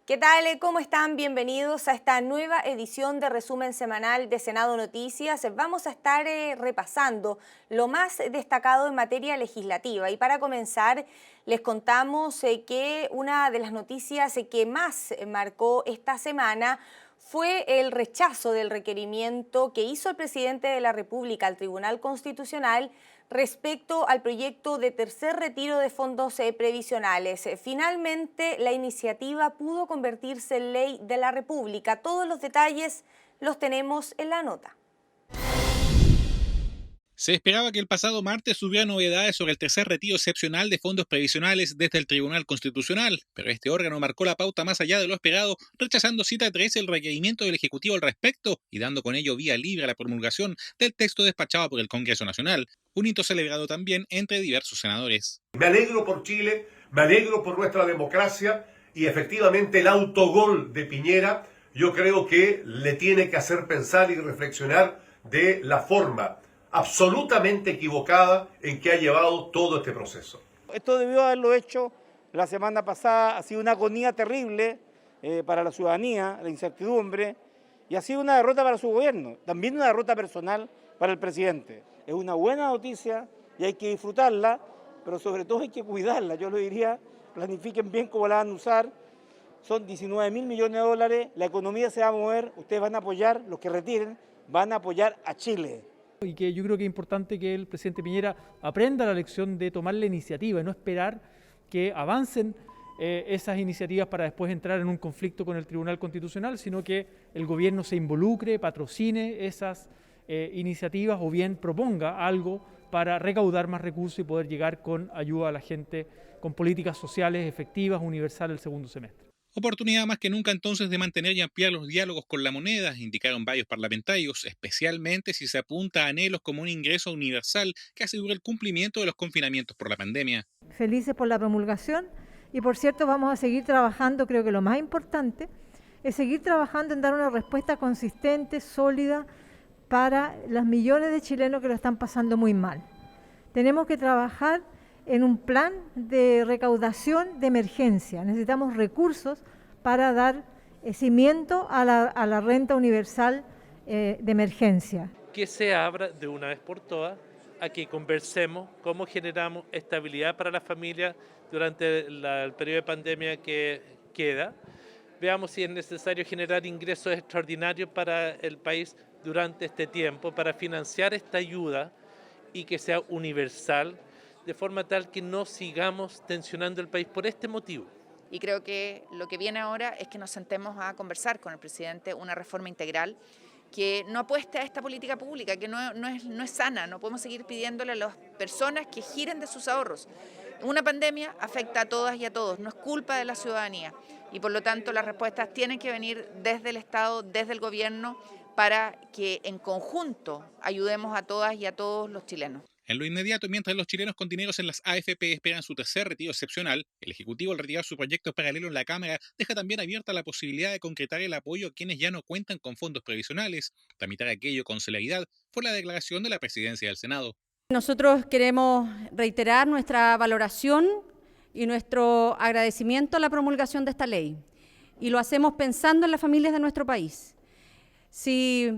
¿Qué tal? ¿Cómo están? Bienvenidos a esta nueva edición de resumen semanal de Senado Noticias. Vamos a estar repasando lo más destacado en materia legislativa y para comenzar les contamos que una de las noticias que más marcó esta semana fue el rechazo del requerimiento que hizo el presidente de la República al Tribunal Constitucional respecto al proyecto de tercer retiro de fondos previsionales. Finalmente, la iniciativa pudo convertirse en ley de la República. Todos los detalles los tenemos en la nota. Se esperaba que el pasado martes hubiera novedades sobre el tercer retiro excepcional de fondos previsionales desde el Tribunal Constitucional, pero este órgano marcó la pauta más allá de lo esperado, rechazando cita 13 el requerimiento del Ejecutivo al respecto y dando con ello vía libre a la promulgación del texto despachado por el Congreso Nacional, un hito celebrado también entre diversos senadores. Me alegro por Chile, me alegro por nuestra democracia y efectivamente el autogol de Piñera yo creo que le tiene que hacer pensar y reflexionar de la forma absolutamente equivocada en que ha llevado todo este proceso. Esto debió haberlo hecho la semana pasada, ha sido una agonía terrible para la ciudadanía, la incertidumbre, y ha sido una derrota para su gobierno, también una derrota personal para el presidente. Es una buena noticia y hay que disfrutarla, pero sobre todo hay que cuidarla. Yo lo diría, planifiquen bien cómo la van a usar. Son 19.000 millones de dólares, la economía se va a mover, ustedes van a apoyar, los que retiren, van a apoyar a Chile. Y que yo creo que es importante que el presidente Piñera aprenda la lección de tomar la iniciativa y no esperar que avancen esas iniciativas para después entrar en un conflicto con el Tribunal Constitucional, sino que el gobierno se involucre, patrocine esas iniciativas o bien proponga algo para recaudar más recursos y poder llegar con ayuda a la gente con políticas sociales efectivas, universales el segundo semestre. Oportunidad más que nunca entonces de mantener y ampliar los diálogos con la moneda, indicaron varios parlamentarios, especialmente si se apunta a anhelos como un ingreso universal que asegure el cumplimiento de los confinamientos por la pandemia. Felices por la promulgación y por cierto vamos a seguir trabajando, creo que lo más importante es seguir trabajando en dar una respuesta consistente, sólida para los millones de chilenos que lo están pasando muy mal. Tenemos que trabajar en un plan de recaudación de emergencia. Necesitamos recursos para dar cimiento a la renta universal de emergencia. Que se abra de una vez por todas a que conversemos cómo generamos estabilidad para las familias durante el periodo de pandemia que queda. Veamos si es necesario generar ingresos extraordinarios para el país durante este tiempo para financiar esta ayuda y que sea universal, de forma tal que no sigamos tensionando el país por este motivo. Y creo que lo que viene ahora es que nos sentemos a conversar con el presidente una reforma integral que no apueste a esta política pública, que no es sana. No podemos seguir pidiéndole a las personas que giren de sus ahorros. Una pandemia afecta a todas y a todos, no es culpa de la ciudadanía. Y por lo tanto las respuestas tienen que venir desde el Estado, desde el gobierno, para que en conjunto ayudemos a todas y a todos los chilenos. En lo inmediato, mientras los chilenos con dineros en las AFP esperan su tercer retiro excepcional, el Ejecutivo al retirar su proyecto paralelo en la Cámara deja también abierta la posibilidad de concretar el apoyo a quienes ya no cuentan con fondos previsionales. Tramitar aquello con celeridad fue la declaración de la presidencia del Senado. Nosotros queremos reiterar nuestra valoración y nuestro agradecimiento a la promulgación de esta ley. Y lo hacemos pensando en las familias de nuestro país. Si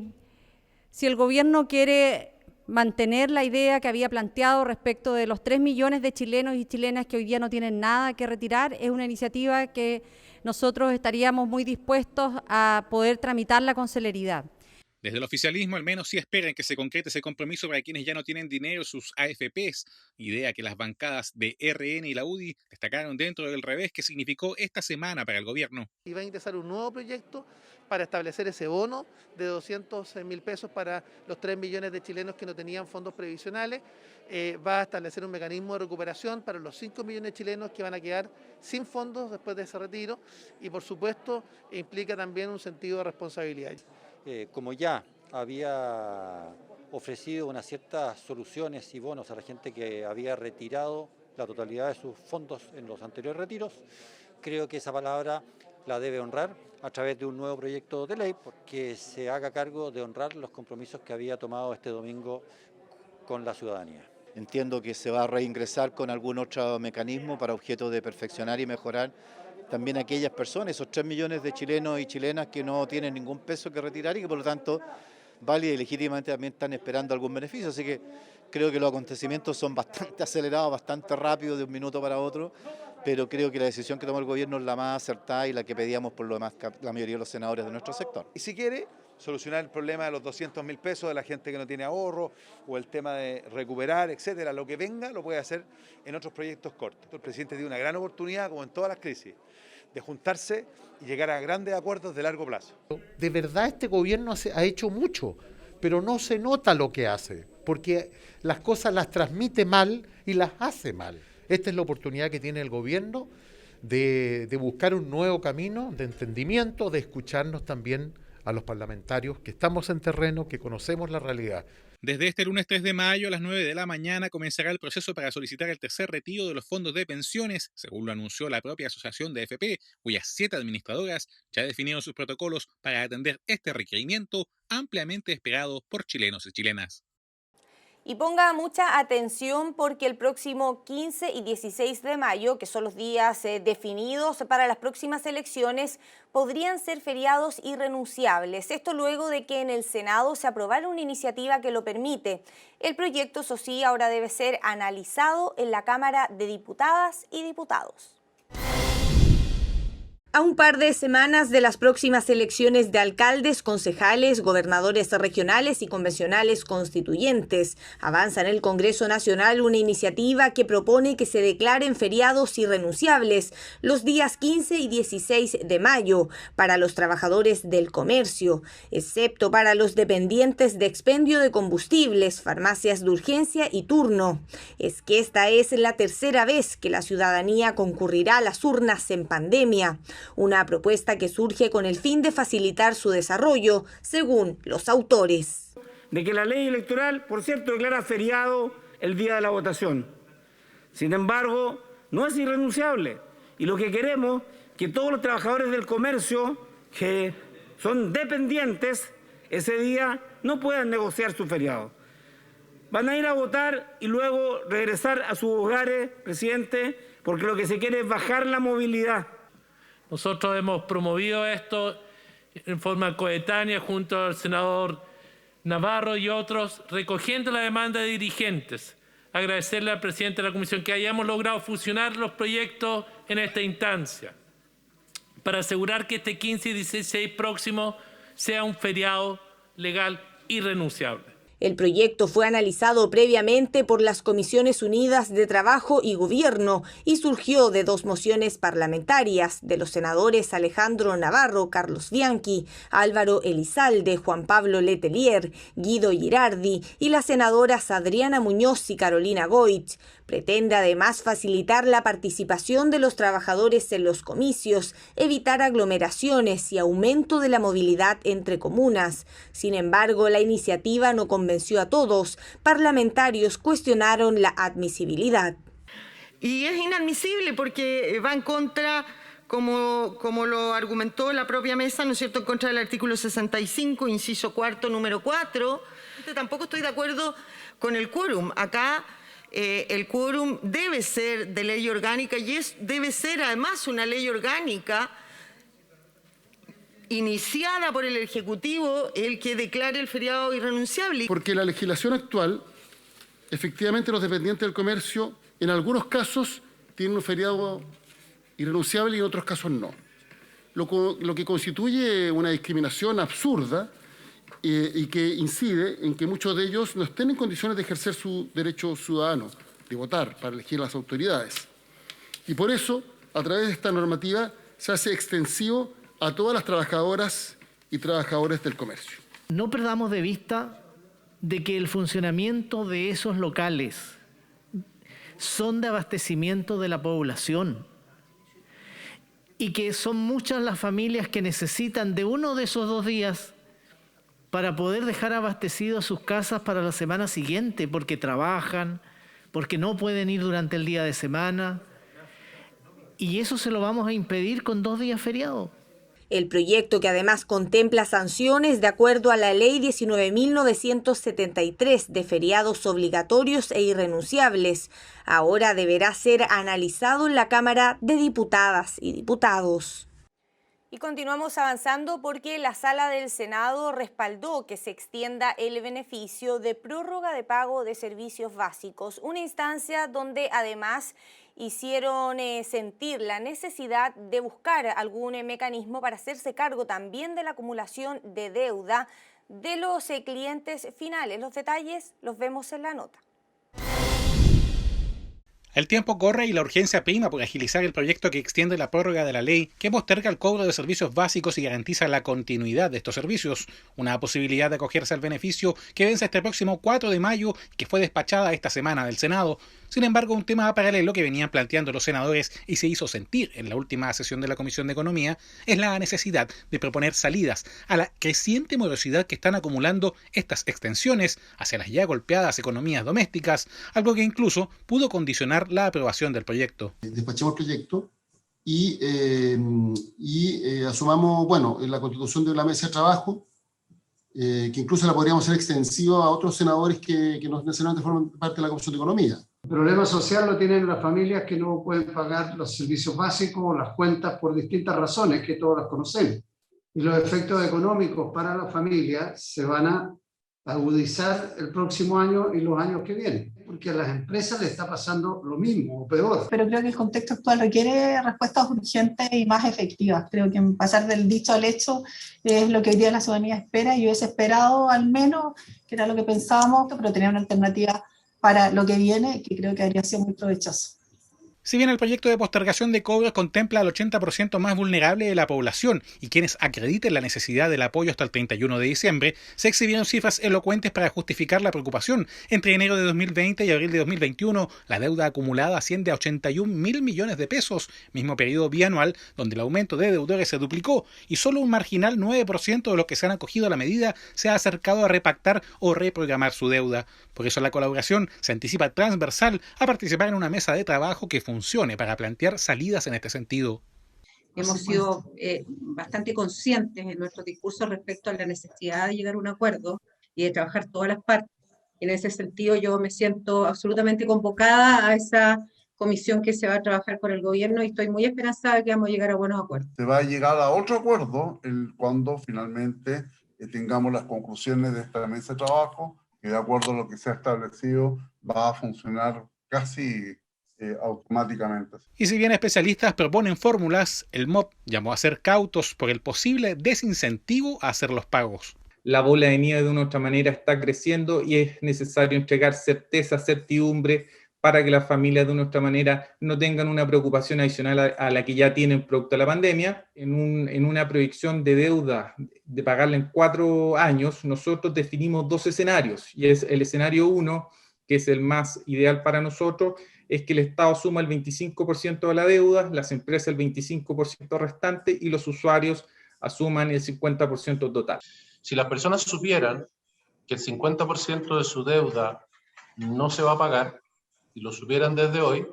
el gobierno quiere mantener la idea que había planteado respecto de los 3 millones de chilenos y chilenas que hoy día no tienen nada que retirar, es una iniciativa que nosotros estaríamos muy dispuestos a poder tramitarla con celeridad. Desde el oficialismo al menos sí esperan que se concrete ese compromiso para quienes ya no tienen dinero sus AFPs, idea que las bancadas de RN y la UDI destacaron dentro del revés que significó esta semana para el gobierno. Y va a ingresar un nuevo proyecto para establecer ese bono de 200.000 pesos para los 3 millones de chilenos que no tenían fondos previsionales. Va a establecer un mecanismo de recuperación para los 5 millones de chilenos que van a quedar sin fondos después de ese retiro y por supuesto implica también un sentido de responsabilidad. Como ya había ofrecido unas ciertas soluciones y bonos a la gente que había retirado la totalidad de sus fondos en los anteriores retiros, creo que esa palabra la debe honrar a través de un nuevo proyecto de ley porque se haga cargo de honrar los compromisos que había tomado este domingo con la ciudadanía. Entiendo que se va a reingresar con algún otro mecanismo para objeto de perfeccionar y mejorar también a aquellas personas, esos 3 millones de chilenos y chilenas que no tienen ningún peso que retirar y que por lo tanto válida y legítimamente también están esperando algún beneficio. Así que creo que los acontecimientos son bastante acelerados, bastante rápidos de un minuto para otro, pero creo que la decisión que tomó el gobierno es la más acertada y la que pedíamos por lo demás la mayoría de los senadores de nuestro sector. Y si quiere solucionar el problema de los 200.000 pesos de la gente que no tiene ahorro o el tema de recuperar, etcétera, lo que venga lo puede hacer en otros proyectos cortos. El presidente tiene una gran oportunidad, como en todas las crisis, de juntarse y llegar a grandes acuerdos de largo plazo. De verdad este gobierno ha hecho mucho, pero no se nota lo que hace, porque las cosas las transmite mal y las hace mal. Esta es la oportunidad que tiene el gobierno de buscar un nuevo camino de entendimiento, de escucharnos también a los parlamentarios que estamos en terreno, que conocemos la realidad. Desde este lunes 3 de mayo a las 9 de la mañana comenzará el proceso para solicitar el tercer retiro de los fondos de pensiones, según lo anunció la propia Asociación de AFP, cuyas 7 administradoras ya definieron sus protocolos para atender este requerimiento ampliamente esperado por chilenos y chilenas. Y ponga mucha atención porque el próximo 15 y 16 de mayo, que son los días definidos para las próximas elecciones, podrían ser feriados irrenunciables. Esto luego de que en el Senado se aprobara una iniciativa que lo permite. El proyecto, eso sí, ahora debe ser analizado en la Cámara de Diputadas y Diputados. A un par de semanas de las próximas elecciones de alcaldes, concejales, gobernadores regionales y convencionales constituyentes, avanza en el Congreso Nacional una iniciativa que propone que se declaren feriados irrenunciables los días 15 y 16 de mayo para los trabajadores del comercio, excepto para los dependientes de expendio de combustibles, farmacias de urgencia y turno. Es que esta es la tercera vez que la ciudadanía concurrirá a las urnas en pandemia. Una propuesta que surge con el fin de facilitar su desarrollo, según los autores. De que la ley electoral, por cierto, declara feriado el día de la votación. Sin embargo, no es irrenunciable. Y lo que queremos es que todos los trabajadores del comercio que son dependientes ese día no puedan negociar su feriado. Van a ir a votar y luego regresar a sus hogares, presidente, porque lo que se quiere es bajar la movilidad. Nosotros hemos promovido esto en forma coetánea junto al senador Navarro y otros, recogiendo la demanda de dirigentes. Agradecerle al presidente de la Comisión que hayamos logrado fusionar los proyectos en esta instancia para asegurar que este 15 y 16 próximo sea un feriado legal irrenunciable. El proyecto fue analizado previamente por las Comisiones Unidas de Trabajo y Gobierno y surgió de 2 mociones parlamentarias de los senadores Alejandro Navarro, Carlos Bianchi, Álvaro Elizalde, Juan Pablo Letelier, Guido Girardi y las senadoras Adriana Muñoz y Carolina Goich. Pretende además facilitar la participación de los trabajadores en los comicios, evitar aglomeraciones y aumento de la movilidad entre comunas. Sin embargo, la iniciativa no convenció a todos. Parlamentarios cuestionaron la admisibilidad. Y es inadmisible porque va en contra, como lo argumentó la propia mesa, ¿no es cierto?, en contra del artículo 65, inciso cuarto, número 4. Tampoco estoy de acuerdo con el quórum. Acá el quórum debe ser de ley orgánica y debe ser además una ley orgánica iniciada por el Ejecutivo el que declare el feriado irrenunciable. Porque la legislación actual, efectivamente los dependientes del comercio, en algunos casos tienen un feriado irrenunciable y en otros casos no. Lo que constituye una discriminación absurda y que incide en que muchos de ellos no estén en condiciones de ejercer su derecho ciudadano, de votar para elegir las autoridades. Y por eso, a través de esta normativa, se hace extensivo a todas las trabajadoras y trabajadores del comercio. No perdamos de vista de que el funcionamiento de esos locales son de abastecimiento de la población y que son muchas las familias que necesitan de uno de esos 2 días para poder dejar abastecidas sus casas para la semana siguiente, porque trabajan, porque no pueden ir durante el día de semana, y eso se lo vamos a impedir con 2 días feriados. El proyecto, que además contempla sanciones de acuerdo a la Ley 19.973 de feriados obligatorios e irrenunciables, ahora deberá ser analizado en la Cámara de Diputadas y Diputados. Y continuamos avanzando porque la Sala del Senado respaldó que se extienda el beneficio de prórroga de pago de servicios básicos, una instancia donde además hicieron sentir la necesidad de buscar algún mecanismo para hacerse cargo también de la acumulación de deuda de los clientes finales. Los detalles los vemos en la nota. El tiempo corre y la urgencia prima por agilizar el proyecto que extiende la prórroga de la ley que posterga el cobro de servicios básicos y garantiza la continuidad de estos servicios, una posibilidad de acogerse al beneficio que vence este próximo 4 de mayo, que fue despachada esta semana del Senado. Sin embargo, un tema paralelo que venían planteando los senadores y se hizo sentir en la última sesión de la Comisión de Economía es la necesidad de proponer salidas a la creciente morosidad que están acumulando estas extensiones hacia las ya golpeadas economías domésticas, algo que incluso pudo condicionar la aprobación del proyecto. Despachemos el proyecto y asumamos, en la constitución de la mesa de trabajo, que incluso la podríamos hacer extensiva a otros senadores que no necesariamente forman parte de la Comisión de Economía. El problema social lo tienen las familias que no pueden pagar los servicios básicos, las cuentas, por distintas razones que todos las conocemos. Y los efectos económicos para las familias se van a agudizar el próximo año y los años que vienen, porque a las empresas les está pasando lo mismo o peor. Pero creo que el contexto actual requiere respuestas urgentes y más efectivas. Creo que pasar del dicho al hecho es lo que hoy día la ciudadanía espera, y yo hubiese esperado al menos, que era lo que pensábamos, pero tenía una alternativa para lo que viene, que creo que habría sido muy provechoso. Si bien el proyecto de postergación de cobros contempla al 80% más vulnerable de la población y quienes acrediten la necesidad del apoyo hasta el 31 de diciembre, se exhibieron cifras elocuentes para justificar la preocupación. Entre enero de 2020 y abril de 2021, la deuda acumulada asciende a 81.000 millones de pesos, mismo periodo bianual donde el aumento de deudores se duplicó y solo un marginal 9% de los que se han acogido a la medida se ha acercado a repactar o reprogramar su deuda. Por eso la colaboración se anticipa transversal a participar en una mesa de trabajo que funcione para plantear salidas en este sentido. Hemos sido bastante conscientes en nuestro discurso respecto a la necesidad de llegar a un acuerdo y de trabajar todas las partes. En ese sentido, yo me siento absolutamente convocada a esa comisión que se va a trabajar con el gobierno y estoy muy esperanzada de que vamos a llegar a buenos acuerdos. Se va a llegar a otro acuerdo cuando finalmente tengamos las conclusiones de esta mesa de trabajo, que de acuerdo a lo que se ha establecido va a funcionar casi automáticamente. Y si bien especialistas proponen fórmulas, el MOP llamó a ser cautos por el posible desincentivo a hacer los pagos. La bola de nieve de una u otra manera está creciendo y es necesario entregar certeza, certidumbre, para que las familias de una u otra manera no tengan una preocupación adicional a la que ya tienen producto de la pandemia. En una proyección de deuda de pagarla en 4 años, nosotros definimos 2 escenarios, y es el escenario 1, que es el más ideal para nosotros, es que el Estado suma el 25% de la deuda, las empresas el 25% restante y los usuarios asuman el 50% total. Si las personas supieran que el 50% de su deuda no se va a pagar y lo supieran desde hoy,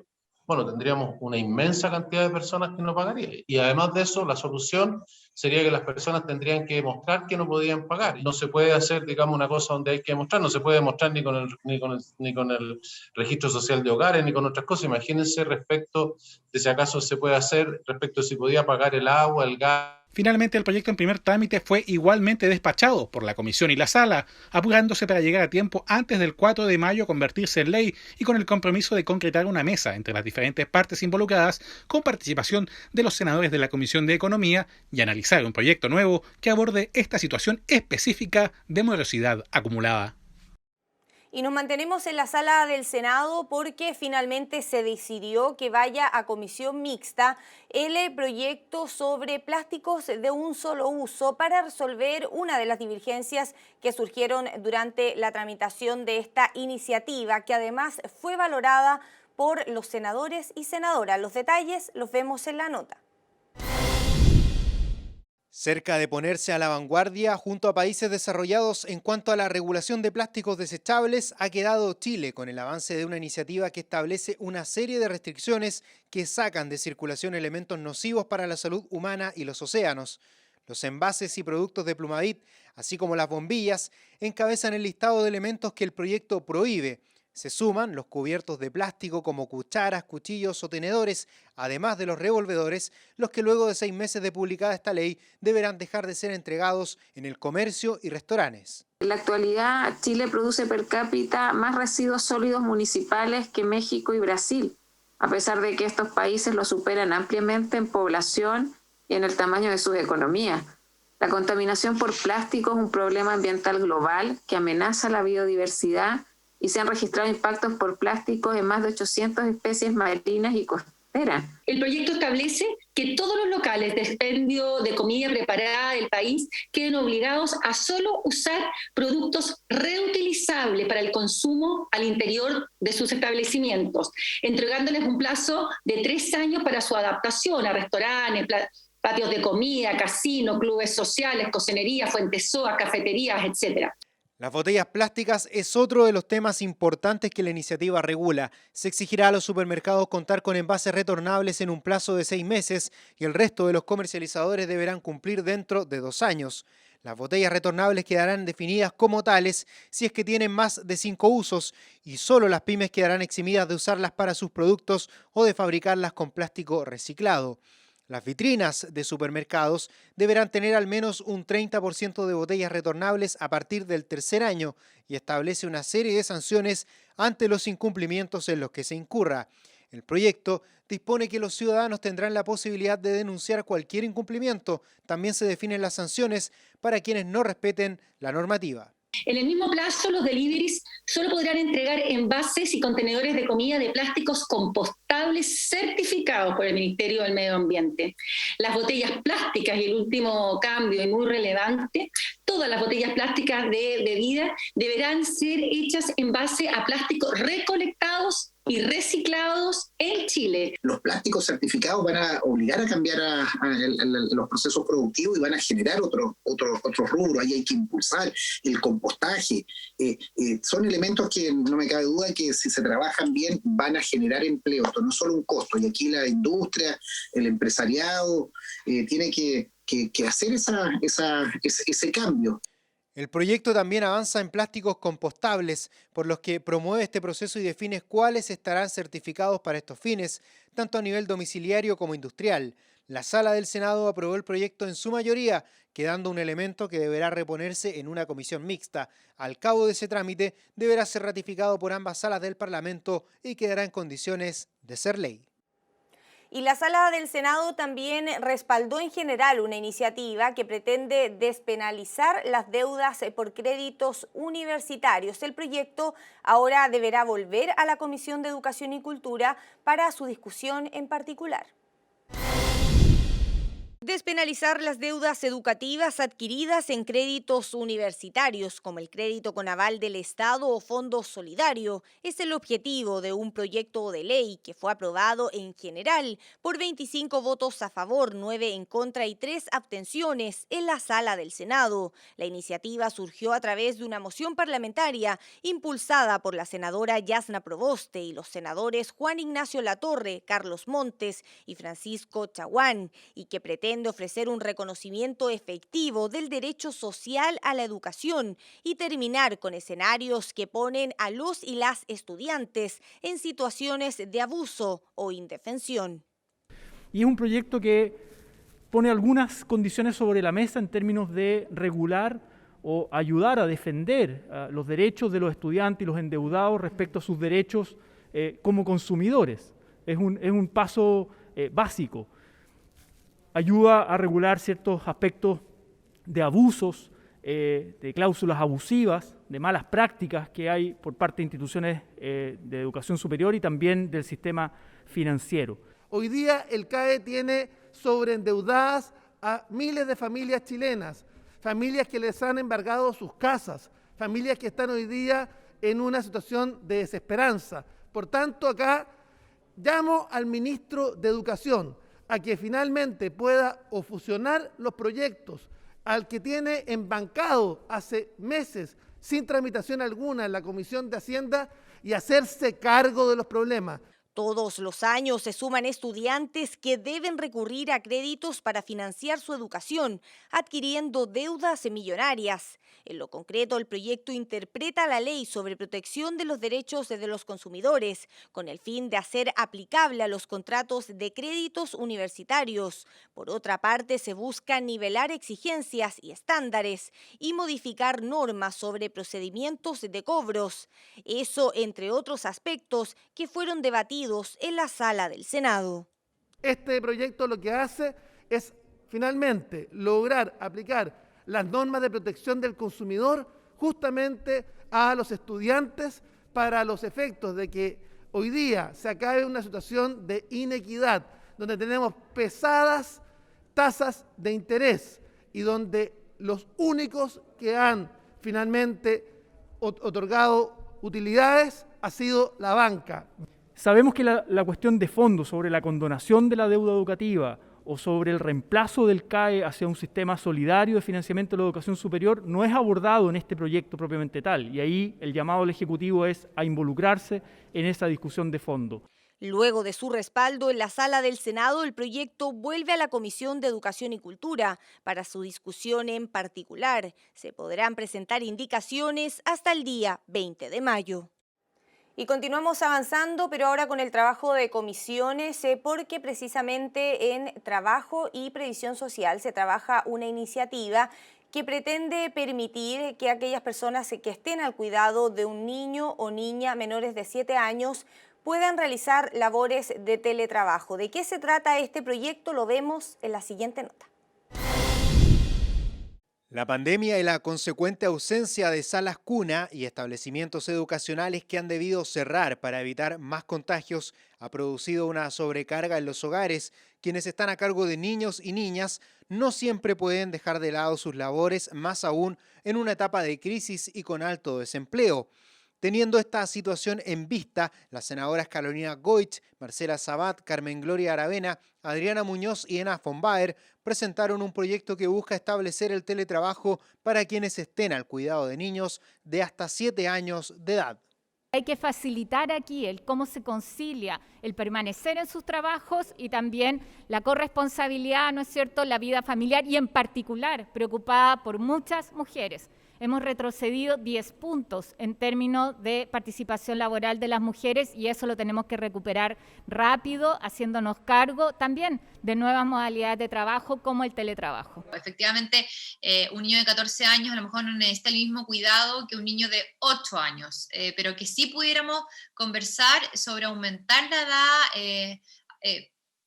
tendríamos una inmensa cantidad de personas que no pagarían. Y además de eso, la solución sería que las personas tendrían que demostrar que no podían pagar. No se puede hacer, una cosa donde hay que demostrar, no se puede demostrar ni con el registro social de hogares, ni con otras cosas. Imagínense respecto de si acaso se puede hacer, respecto de si podía pagar el agua, el gas. Finalmente, el proyecto en primer trámite fue igualmente despachado por la Comisión y la Sala, apurándose para llegar a tiempo antes del 4 de mayo a convertirse en ley y con el compromiso de concretar una mesa entre las diferentes partes involucradas con participación de los senadores de la Comisión de Economía y analizar un proyecto nuevo que aborde esta situación específica de morosidad acumulada. Y nos mantenemos en la sala del Senado porque finalmente se decidió que vaya a comisión mixta el proyecto sobre plásticos de un solo uso para resolver una de las divergencias que surgieron durante la tramitación de esta iniciativa, que además fue valorada por los senadores y senadoras. Los detalles los vemos en la nota. Cerca de ponerse a la vanguardia junto a países desarrollados en cuanto a la regulación de plásticos desechables, ha quedado Chile con el avance de una iniciativa que establece una serie de restricciones que sacan de circulación elementos nocivos para la salud humana y los océanos. Los envases y productos de Plumavit, así como las bombillas, encabezan el listado de elementos que el proyecto prohíbe. Se suman los cubiertos de plástico como cucharas, cuchillos o tenedores, además de los revolvedores, los que luego de 6 meses de publicada esta ley deberán dejar de ser entregados en el comercio y restaurantes. En la actualidad, Chile produce per cápita más residuos sólidos municipales que México y Brasil, a pesar de que estos países lo superan ampliamente en población y en el tamaño de sus economías. La contaminación por plástico es un problema ambiental global que amenaza la biodiversidad y se han registrado impactos por plásticos en más de 800 especies marinas y costeras. El proyecto establece que todos los locales de expendio de comida preparada del país queden obligados a solo usar productos reutilizables para el consumo al interior de sus establecimientos, entregándoles un plazo de 3 años para su adaptación a restaurantes, patios de comida, casinos, clubes sociales, cocinerías, fuentes soa, cafeterías, etc. Las botellas plásticas es otro de los temas importantes que la iniciativa regula. Se exigirá a los supermercados contar con envases retornables en un plazo de 6 meses y el resto de los comercializadores deberán cumplir dentro de 2 años. Las botellas retornables quedarán definidas como tales si es que tienen más de 5 usos y solo las pymes quedarán eximidas de usarlas para sus productos o de fabricarlas con plástico reciclado. Las vitrinas de supermercados deberán tener al menos un 30% de botellas retornables a partir del 3er año y establece una serie de sanciones ante los incumplimientos en los que se incurra. El proyecto dispone que los ciudadanos tendrán la posibilidad de denunciar cualquier incumplimiento. También se definen las sanciones para quienes no respeten la normativa. En el mismo plazo, los deliveries solo podrán entregar envases y contenedores de comida de plásticos compostables certificados por el Ministerio del Medio Ambiente. Las botellas plásticas, y el último cambio y muy relevante, todas las botellas plásticas de bebida deberán ser hechas en base a plásticos recolectados y reciclados en Chile. Los plásticos certificados van a obligar a cambiar los procesos productivos y van a generar otro rubro. Ahí hay que impulsar el compostaje. Son elementos que no me cabe duda que si se trabajan bien van a generar empleo. Esto no es solo un costo. Y aquí la industria, el empresariado tiene que hacer ese cambio. El proyecto también avanza en plásticos compostables, por los que promueve este proceso y define cuáles estarán certificados para estos fines, tanto a nivel domiciliario como industrial. La Sala del Senado aprobó el proyecto en su mayoría, quedando un elemento que deberá reponerse en una comisión mixta. Al cabo de ese trámite, deberá ser ratificado por ambas salas del Parlamento y quedará en condiciones de ser ley. Y la Sala del Senado también respaldó en general una iniciativa que pretende despenalizar las deudas por créditos universitarios. El proyecto ahora deberá volver a la Comisión de Educación y Cultura para su discusión en particular. Despenalizar las deudas educativas adquiridas en créditos universitarios, como el crédito con aval del Estado o Fondo Solidario, es el objetivo de un proyecto de ley que fue aprobado en general por 25 votos a favor, 9 en contra y 3 abstenciones en la Sala del Senado. La iniciativa surgió a través de una moción parlamentaria impulsada por la senadora Yasna Proboste y los senadores Juan Ignacio Latorre, Carlos Montes y Francisco Chaguán, y que pretende ofrecer un reconocimiento efectivo del derecho social a la educación y terminar con escenarios que ponen a los y las estudiantes en situaciones de abuso o indefensión. Y es un proyecto que pone algunas condiciones sobre la mesa en términos de regular o ayudar a defender los derechos de los estudiantes y los endeudados respecto a sus derechos como consumidores. Es un paso básico. Ayuda a regular ciertos aspectos de abusos, de cláusulas abusivas, de malas prácticas que hay por parte de instituciones de educación superior y también del sistema financiero. Hoy día el CAE tiene sobreendeudadas a miles de familias chilenas, familias que les han embargado sus casas, familias que están hoy día en una situación de desesperanza. Por tanto, acá llamo al ministro de Educación a que finalmente pueda o fusionar los proyectos al que tiene embancado hace meses sin tramitación alguna en la Comisión de Hacienda y hacerse cargo de los problemas. Todos los años se suman estudiantes que deben recurrir a créditos para financiar su educación, adquiriendo deudas millonarias. En lo concreto, el proyecto interpreta la ley sobre protección de los derechos de los consumidores, con el fin de hacer aplicable a los contratos de créditos universitarios. Por otra parte, se busca nivelar exigencias y estándares y modificar normas sobre procedimientos de cobros. Eso, entre otros aspectos que fueron debatidos en la sala del Senado. Este proyecto lo que hace es finalmente lograr aplicar las normas de protección del consumidor justamente a los estudiantes para los efectos de que hoy día se acabe una situación de inequidad, donde tenemos pesadas tasas de interés y donde los únicos que han finalmente otorgado utilidades ha sido la banca. Sabemos que la cuestión de fondo sobre la condonación de la deuda educativa o sobre el reemplazo del CAE hacia un sistema solidario de financiamiento de la educación superior no es abordado en este proyecto propiamente tal, y ahí el llamado al Ejecutivo es a involucrarse en esa discusión de fondo. Luego de su respaldo en la sala del Senado, el proyecto vuelve a la Comisión de Educación y Cultura para su discusión en particular. Se podrán presentar indicaciones hasta el día 20 de mayo. Y continuamos avanzando, pero ahora con el trabajo de comisiones, porque precisamente en Trabajo y Previsión Social se trabaja una iniciativa que pretende permitir que aquellas personas que estén al cuidado de un niño o niña menores de 7 años puedan realizar labores de teletrabajo. ¿De qué se trata este proyecto? Lo vemos en la siguiente nota. La pandemia y la consecuente ausencia de salas cuna y establecimientos educacionales que han debido cerrar para evitar más contagios ha producido una sobrecarga en los hogares. Quienes están a cargo de niños y niñas no siempre pueden dejar de lado sus labores, más aún en una etapa de crisis y con alto desempleo. Teniendo esta situación en vista, las senadoras Carolina Goich, Marcela Sabat, Carmen Gloria Aravena, Adriana Muñoz y Ena von Baer presentaron un proyecto que busca establecer el teletrabajo para quienes estén al cuidado de niños de hasta 7 años de edad. Hay que facilitar aquí el cómo se concilia el permanecer en sus trabajos y también la corresponsabilidad, ¿no es cierto?, la vida familiar y en particular preocupada por muchas mujeres. Hemos retrocedido 10 puntos en términos de participación laboral de las mujeres y eso lo tenemos que recuperar rápido, haciéndonos cargo también de nuevas modalidades de trabajo como el teletrabajo. Efectivamente, un niño de 14 años a lo mejor no necesita el mismo cuidado que un niño de 8 años, pero que sí pudiéramos conversar sobre aumentar la edad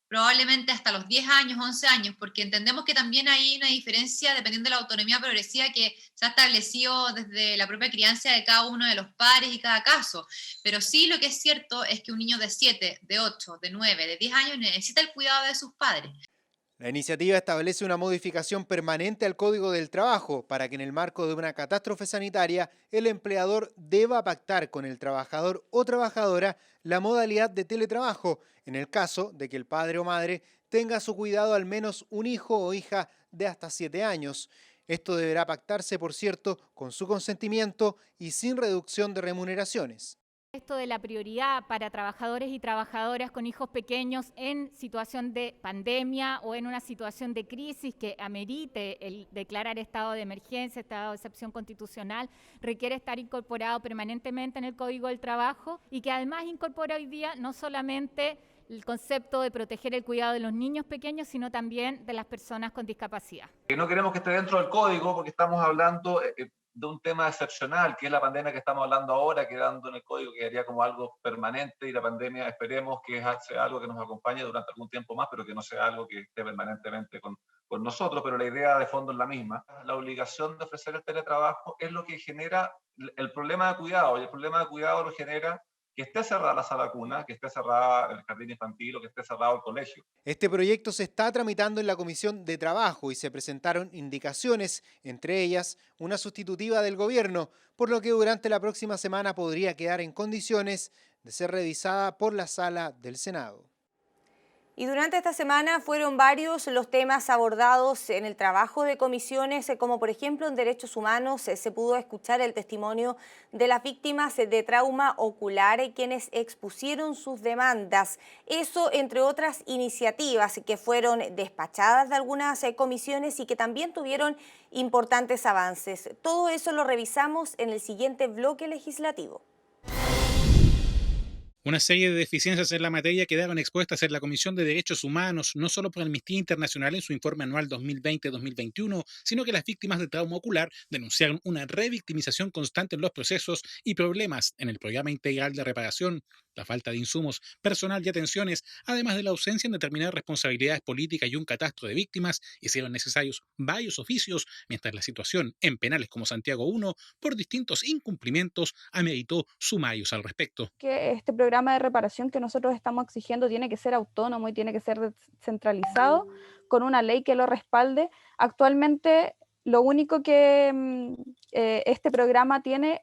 probablemente hasta los 10 años, 11 años, porque entendemos que también hay una diferencia dependiendo de la autonomía progresiva que se ha establecido desde la propia crianza de cada uno de los padres y cada caso. Pero sí lo que es cierto es que un niño de 7, de 8, de 9, de 10 años necesita el cuidado de sus padres. La iniciativa establece una modificación permanente al Código del Trabajo para que en el marco de una catástrofe sanitaria el empleador deba pactar con el trabajador o trabajadora la modalidad de teletrabajo en el caso de que el padre o madre tenga a su cuidado al menos un hijo o hija de hasta 7 años. Esto deberá pactarse, por cierto, con su consentimiento y sin reducción de remuneraciones. Esto de la prioridad para trabajadores y trabajadoras con hijos pequeños en situación de pandemia o en una situación de crisis que amerite el declarar estado de emergencia, estado de excepción constitucional, requiere estar incorporado permanentemente en el Código del Trabajo y que además incorpora hoy día no solamente el concepto de proteger el cuidado de los niños pequeños, sino también de las personas con discapacidad. No queremos que esté dentro del código porque estamos hablando de un tema excepcional, que es la pandemia que estamos hablando ahora, quedando en el código quedaría como algo permanente y la pandemia esperemos que sea algo que nos acompañe durante algún tiempo más, pero que no sea algo que esté permanentemente con nosotros, pero la idea de fondo es la misma. La obligación de ofrecer el teletrabajo es lo que genera el problema de cuidado, y el problema de cuidado lo genera que esté cerrada la sala cuna, que esté cerrada el jardín infantil o que esté cerrado el colegio. Este proyecto se está tramitando en la Comisión de Trabajo y se presentaron indicaciones, entre ellas una sustitutiva del gobierno, por lo que durante la próxima semana podría quedar en condiciones de ser revisada por la Sala del Senado. Y durante esta semana fueron varios los temas abordados en el trabajo de comisiones, como por ejemplo en Derechos Humanos se pudo escuchar el testimonio de las víctimas de trauma ocular, quienes expusieron sus demandas. Eso entre otras iniciativas que fueron despachadas de algunas comisiones y que también tuvieron importantes avances. Todo eso lo revisamos en el siguiente bloque legislativo. Una serie de deficiencias en la materia quedaron expuestas en la Comisión de Derechos Humanos, no solo por Amnistía Internacional en su informe anual 2020-2021, sino que las víctimas de trauma ocular denunciaron una revictimización constante en los procesos y problemas en el programa integral de reparación, la falta de insumos, personal y atenciones, además de la ausencia en determinadas responsabilidades políticas y un catastro de víctimas, hicieron necesarios varios oficios, mientras la situación en penales como Santiago I, por distintos incumplimientos, ameritó sumarios al respecto. Que este programa de reparación que nosotros estamos exigiendo tiene que ser autónomo y tiene que ser descentralizado, con una ley que lo respalde. Actualmente, lo único que este programa tiene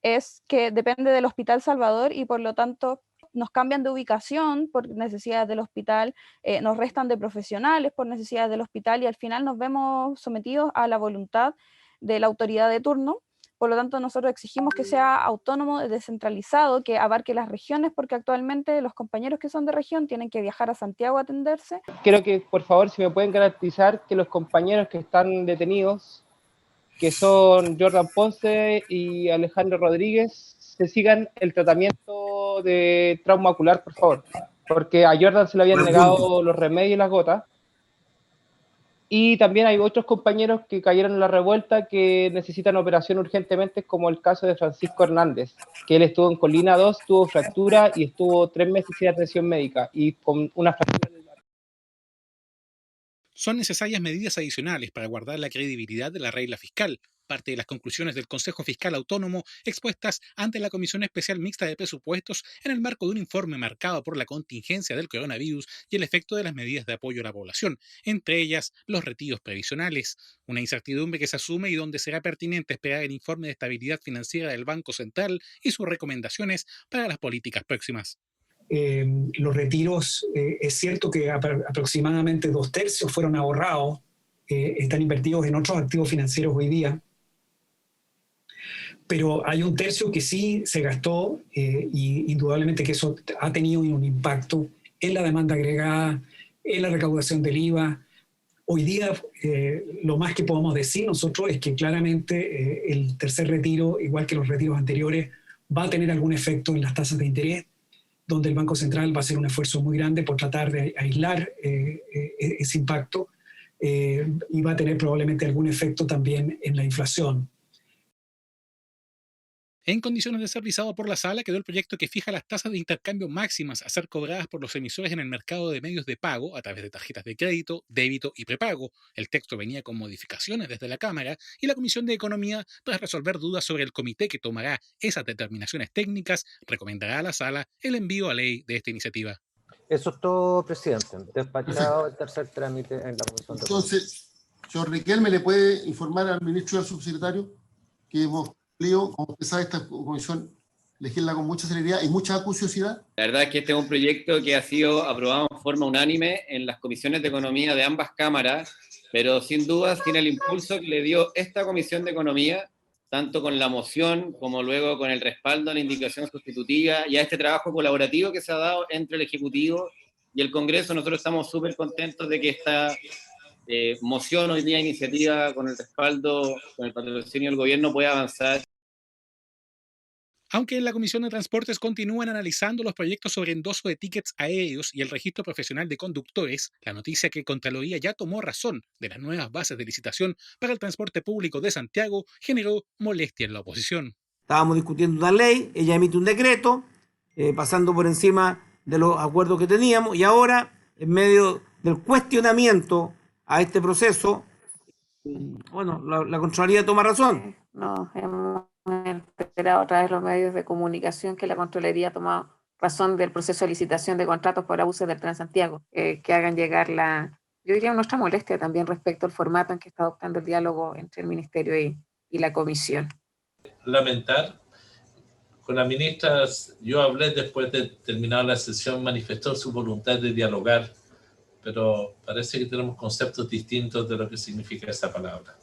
es que depende del Hospital Salvador y por lo tanto nos cambian de ubicación por necesidades del hospital, nos restan de profesionales por necesidades del hospital y al final nos vemos sometidos a la voluntad de la autoridad de turno. Por lo tanto, nosotros exigimos que sea autónomo, descentralizado, que abarque las regiones, porque actualmente los compañeros que son de región tienen que viajar a Santiago a atenderse. Quiero que, por favor, si me pueden garantizar que los compañeros que están detenidos, que son Jordan Ponce y Alejandro Rodríguez, se sigan el tratamiento de trauma ocular, por favor. Porque a Jordan se le habían negado los remedios y las gotas. Y también hay otros compañeros que cayeron en la revuelta que necesitan operación urgentemente, como el caso de Francisco Hernández, que él estuvo en Colina 2, tuvo fractura y estuvo 3 meses sin atención médica y con una fractura. Son necesarias medidas adicionales para guardar la credibilidad de la regla fiscal, parte de las conclusiones del Consejo Fiscal Autónomo expuestas ante la Comisión Especial Mixta de Presupuestos en el marco de un informe marcado por la contingencia del coronavirus y el efecto de las medidas de apoyo a la población, entre ellas los retiros previsionales, una incertidumbre que se asume y donde será pertinente esperar el informe de estabilidad financiera del Banco Central y sus recomendaciones para las políticas próximas. Los retiros, es cierto que aproximadamente 2/3 fueron ahorrados, están invertidos en otros activos financieros hoy día, pero hay 1/3 que sí se gastó y indudablemente que eso ha tenido un impacto en la demanda agregada, en la recaudación del IVA. Hoy día lo más que podemos decir nosotros es que claramente el tercer retiro, igual que los retiros anteriores, va a tener algún efecto en las tasas de interés, donde el Banco Central va a hacer un esfuerzo muy grande por tratar de aislar ese impacto y va a tener probablemente algún efecto también en la inflación. En condiciones de ser visado por la Sala quedó el proyecto que fija las tasas de intercambio máximas a ser cobradas por los emisores en el mercado de medios de pago a través de tarjetas de crédito, débito y prepago. El texto venía con modificaciones desde la Cámara y la Comisión de Economía, tras resolver dudas sobre el comité que tomará esas determinaciones técnicas, recomendará a la Sala el envío a ley de esta iniciativa. Eso es todo, presidente. Despachado el tercer trámite en la Comisión de Economía. Entonces, señor Riquelme, ¿le puede informar al ministro y al subsecretario que hemos como usted sabe, esta comisión legisla con mucha celeridad y mucha acuciosidad? La verdad es que este es un proyecto que ha sido aprobado en forma unánime en las comisiones de economía de ambas cámaras, pero sin dudas tiene el impulso que le dio esta comisión de economía, tanto con la moción como luego con el respaldo a la indicación sustitutiva y a este trabajo colaborativo que se ha dado entre el Ejecutivo y el Congreso. Nosotros estamos súper contentos de que esta moción, hoy día iniciativa con el respaldo, con el patrocinio del gobierno, pueda avanzar. Aunque en la Comisión de Transportes continúan analizando los proyectos sobre endoso de tickets aéreos y el registro profesional de conductores, la noticia que Contraloría ya tomó razón de las nuevas bases de licitación para el transporte público de Santiago generó molestia en la oposición. Estábamos discutiendo una ley, ella emite un decreto, pasando por encima de los acuerdos que teníamos, y ahora, en medio del cuestionamiento a este proceso, bueno, la Contraloría toma razón. Nos hemos enterado a través de los medios de comunicación que la Contraloría ha tomado razón del proceso de licitación de contratos por abuso del Transantiago, que hagan llegar yo diría nuestra molestia también respecto al formato en que está adoptando el diálogo entre el Ministerio y la Comisión. Lamentar, con la ministra, yo hablé después de terminar la sesión, manifestó su voluntad de dialogar pero parece que tenemos conceptos distintos de lo que significa esa palabra.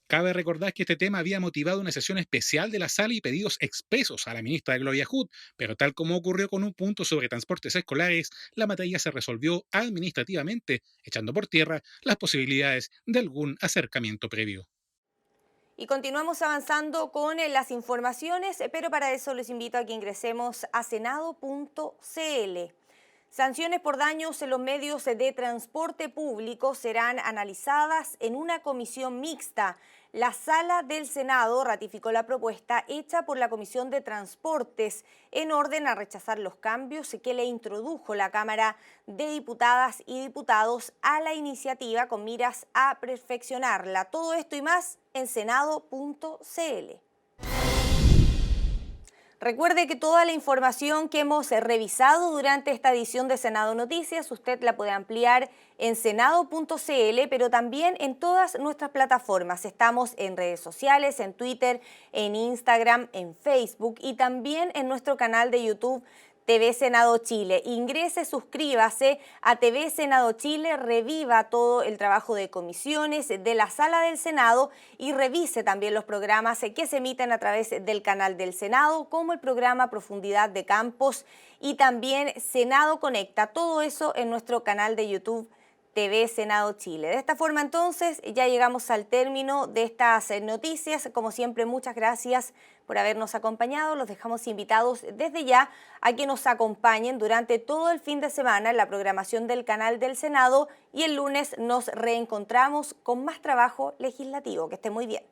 Cabe recordar que este tema había motivado una sesión especial de la sala y pedidos expresos a la ministra Gloria Hood, pero tal como ocurrió con un punto sobre transportes escolares, la materia se resolvió administrativamente, echando por tierra las posibilidades de algún acercamiento previo. Y continuamos avanzando con las informaciones, pero para eso les invito a que ingresemos a senado.cl. Sanciones por daños en los medios de transporte público serán analizadas en una comisión mixta. La Sala del Senado ratificó la propuesta hecha por la Comisión de Transportes en orden a rechazar los cambios que le introdujo la Cámara de Diputadas y Diputados a la iniciativa con miras a perfeccionarla. Todo esto y más en senado.cl. Recuerde que toda la información que hemos revisado durante esta edición de Senado Noticias, usted la puede ampliar en senado.cl, pero también en todas nuestras plataformas. Estamos en redes sociales, en Twitter, en Instagram, en Facebook y también en nuestro canal de YouTube TV Senado Chile. Ingrese, suscríbase a TV Senado Chile, reviva todo el trabajo de comisiones de la Sala del Senado y revise también los programas que se emiten a través del canal del Senado, como el programa Profundidad de Campos y también Senado Conecta. Todo eso en nuestro canal de YouTube TV Senado Chile. De esta forma entonces ya llegamos al término de estas noticias. Como siempre, muchas gracias por habernos acompañado. Los dejamos invitados desde ya a que nos acompañen durante todo el fin de semana en la programación del canal del Senado y el lunes nos reencontramos con más trabajo legislativo. Que esté muy bien.